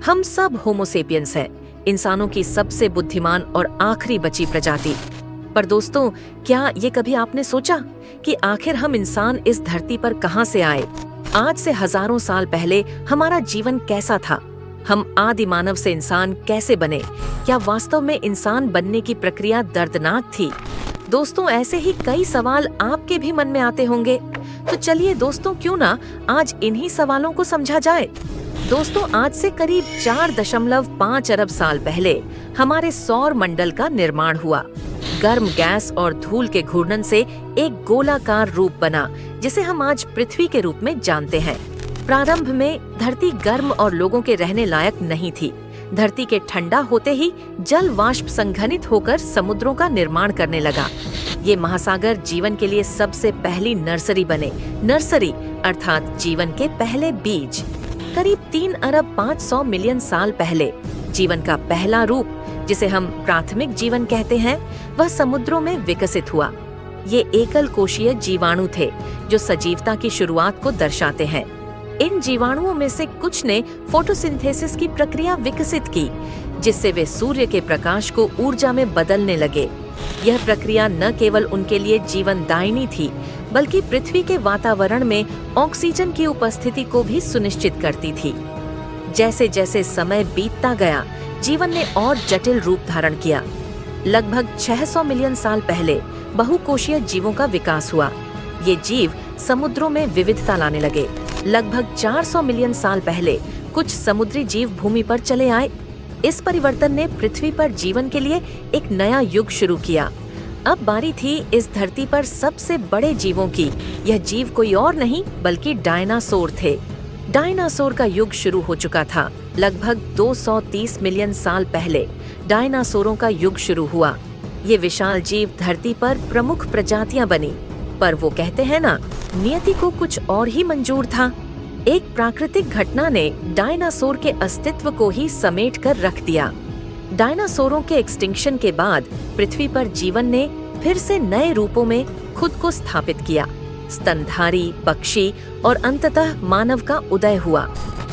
हम सब होमोसेपियंस हैं, इंसानों की सबसे बुद्धिमान और आखिरी बची प्रजाति। पर दोस्तों, क्या ये कभी आपने सोचा कि आखिर हम इंसान इस धरती पर कहाँ से आए? आज से हजारों साल पहले हमारा जीवन कैसा था? हम आदि मानव से इंसान कैसे बने? क्या वास्तव में इंसान बनने की प्रक्रिया दर्दनाक थी? दोस्तों, ऐसे ही कई सवाल आपके भी मन में आते होंगे। तो चलिए दोस्तों, क्यों ना आज इन्हीं सवालों को समझा जाए। दोस्तों, आज से करीब 4.5 अरब साल पहले हमारे सौर मंडल का निर्माण हुआ। गर्म गैस और धूल के घूर्णन से एक गोलाकार रूप बना, जिसे हम आज पृथ्वी के रूप में जानते हैं। प्रारंभ में धरती गर्म और लोगों के रहने लायक नहीं थी। धरती के ठंडा होते ही जल वाष्प संघनित होकर समुद्रों का निर्माण करने लगा। ये महासागर जीवन के लिए सबसे पहली नर्सरी बने। नर्सरी अर्थात जीवन के पहले बीज। करीब 3 अरब 500 मिलियन साल पहले जीवन का पहला रूप, जिसे हम प्राथमिक जीवन कहते हैं, वह समुद्रों में विकसित हुआ। ये एकल कोशीय जीवाणु थे जो सजीवता की शुरुआत को दर्शाते हैं। इन जीवाणुओं में से कुछ ने फोटोसिंथेसिस की प्रक्रिया विकसित की, जिससे वे सूर्य के प्रकाश को ऊर्जा में बदलने लगे। यह प्रक्रिया न केवल उनके लिए जीवनदायिनी थी, बल्कि पृथ्वी के वातावरण में ऑक्सीजन की उपस्थिति को भी सुनिश्चित करती थी। जैसे जैसे समय बीतता गया, जीवन ने और जटिल रूप धारण किया। लगभग 600 मिलियन साल पहले बहुकोशीय जीवों का विकास हुआ। ये जीव समुद्रों में विविधता लाने लगे। लगभग 400 मिलियन साल पहले कुछ समुद्री जीव भूमि पर चले आए। इस परिवर्तन ने पृथ्वी पर जीवन के लिए एक नया युग शुरू किया। अब बारी थी इस धरती पर सबसे बड़े जीवों की। यह जीव कोई और नहीं बल्कि डायनासोर थे। डायनासोर का युग शुरू हो चुका था। लगभग 230 मिलियन साल पहले डायनासोरों का युग शुरू हुआ। ये विशाल जीव धरती पर प्रमुख प्रजातियां बनी। पर वो कहते हैं ना, नियति को कुछ और ही मंजूर था। एक प्राकृतिक घटना ने डायनासोर के अस्तित्व को ही समेट कर रख दिया। डायनासोरों के एक्सटिंक्शन के बाद पृथ्वी पर जीवन ने फिर से नए रूपों में खुद को स्थापित किया। स्तनधारी, पक्षी और अंततः मानव का उदय हुआ।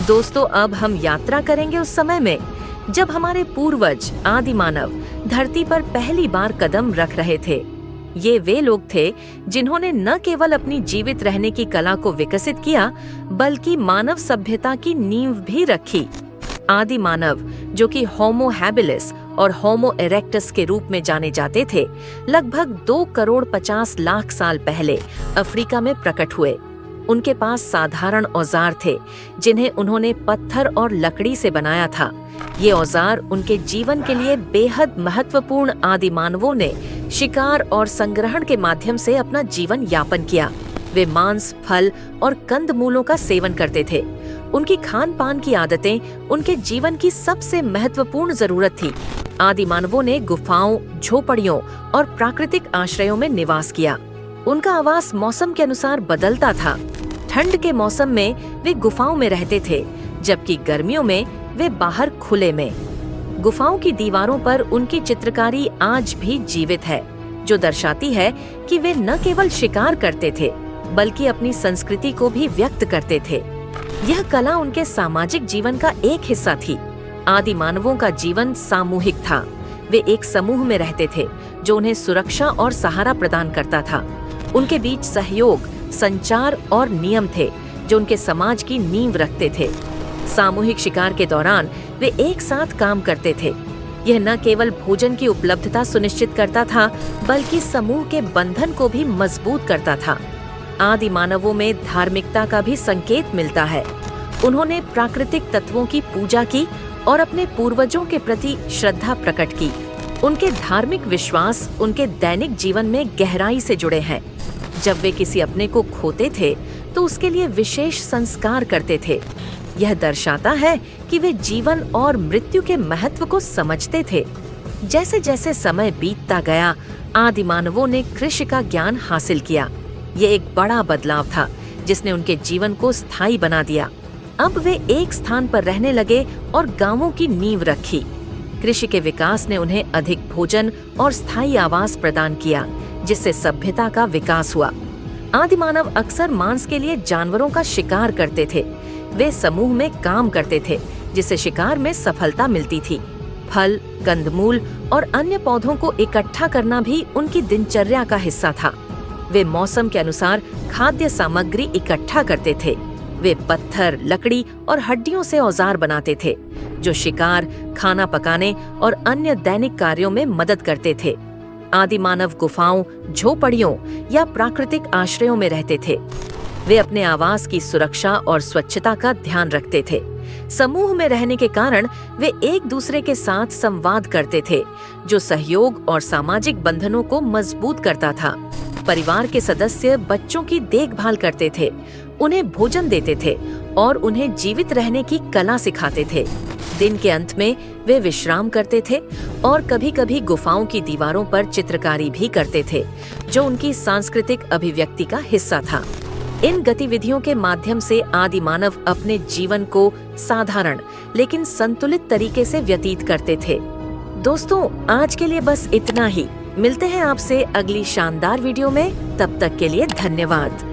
दोस्तों, अब हम यात्रा करेंगे उस समय में जब हमारे पूर्वज आदि मानव धरती पर पहली बार कदम रख रहे थे। ये वे लोग थे जिन्होंने न केवल अपनी जीवित रहने की कला को विकसित किया, बल्कि मानव सभ्यता की नींव भी रखी। आदि मानव, जो कि होमो हैबिलिस और होमो इरेक्टस के रूप में जाने जाते थे, लगभग 2,50,00,000 साल पहले अफ्रीका में प्रकट हुए। उनके पास साधारण औजार थे जिन्हें उन्होंने पत्थर और लकड़ी से बनाया था। ये औजार उनके जीवन के लिए बेहद महत्वपूर्ण। आदि मानवों ने शिकार और संग्रहण के माध्यम से अपना जीवन यापन किया। वे मांस, फल और कंदमूलों का सेवन करते थे। उनकी खान पान की आदतें उनके जीवन की सबसे महत्वपूर्ण जरूरत थी। आदि मानवों ने गुफाओं, झोपड़ियों और प्राकृतिक आश्रयों में निवास किया। उनका आवास मौसम के अनुसार बदलता था। ठंड के मौसम में वे गुफाओं में रहते थे, जबकि गर्मियों में वे बाहर खुले में। गुफाओं की दीवारों पर उनकी चित्रकारी आज भी जीवित है, जो दर्शाती है कि वे न केवल शिकार करते थे, बल्कि अपनी संस्कृति को भी व्यक्त करते थे। यह कला उनके सामाजिक जीवन का एक हिस्सा थी। आदि मानवों का जीवन सामूहिक था। वे एक समूह में रहते थे जो उन्हें सुरक्षा और सहारा प्रदान करता था। उनके बीच सहयोग, संचार और नियम थे जो उनके समाज की नींव रखते थे। सामूहिक शिकार के दौरान वे एक साथ काम करते थे। यह न केवल भोजन की उपलब्धता सुनिश्चित करता था, बल्कि समूह के बंधन को भी मजबूत करता था। आदि मानवों में धार्मिकता का भी संकेत मिलता है। उन्होंने प्राकृतिक तत्वों की पूजा की और अपने पूर्वजों के प्रति श्रद्धा प्रकट की। उनके धार्मिक विश्वास उनके दैनिक जीवन में गहराई से जुड़े हैं। जब वे किसी अपने को खोते थे, तो उसके लिए विशेष संस्कार करते थे। यह दर्शाता है कि वे जीवन और मृत्यु के महत्व को समझते थे। जैसे जैसे समय बीतता गया, आदि मानवों ने कृषि का ज्ञान हासिल किया। ये एक बड़ा बदलाव था जिसने उनके जीवन को स्थायी बना दिया। अब वे एक स्थान पर रहने लगे और गांवों की नींव रखी। कृषि के विकास ने उन्हें अधिक भोजन और स्थायी आवास प्रदान किया, जिससे सभ्यता का विकास हुआ। आदि मानव अक्सर मांस के लिए जानवरों का शिकार करते थे। वे समूह में काम करते थे, जिससे शिकार में सफलता मिलती थी। फल, कंदमूल और अन्य पौधों को इकट्ठा करना भी उनकी दिनचर्या का हिस्सा था। वे मौसम के अनुसार खाद्य सामग्री इकट्ठा करते थे। वे पत्थर, लकड़ी और हड्डियों से औजार बनाते थे, जो शिकार, खाना पकाने और अन्य दैनिक कार्यों में मदद करते थे। आदि मानव गुफाओं, झोपड़ियों या प्राकृतिक आश्रयों में रहते थे। वे अपने आवास की सुरक्षा और स्वच्छता का ध्यान रखते थे। समूह में रहने के कारण वे एक दूसरे के साथ संवाद करते थे, जो सहयोग और सामाजिक बंधनों को मजबूत करता था। परिवार के सदस्य बच्चों की देखभाल करते थे, उन्हें भोजन देते थे और उन्हें जीवित रहने की कला सिखाते थे। दिन के अंत में वे विश्राम करते थे और कभी-कभी गुफाओं की दीवारों पर चित्रकारी भी करते थे, जो उनकी सांस्कृतिक अभिव्यक्ति का हिस्सा था। इन गतिविधियों के माध्यम से आदि मानव अपने जीवन को साधारण लेकिन संतुलित तरीके से व्यतीत करते थे। दोस्तों, आज के लिए बस इतना ही। मिलते हैं आपसे अगली शानदार वीडियो में। तब तक के लिए धन्यवाद।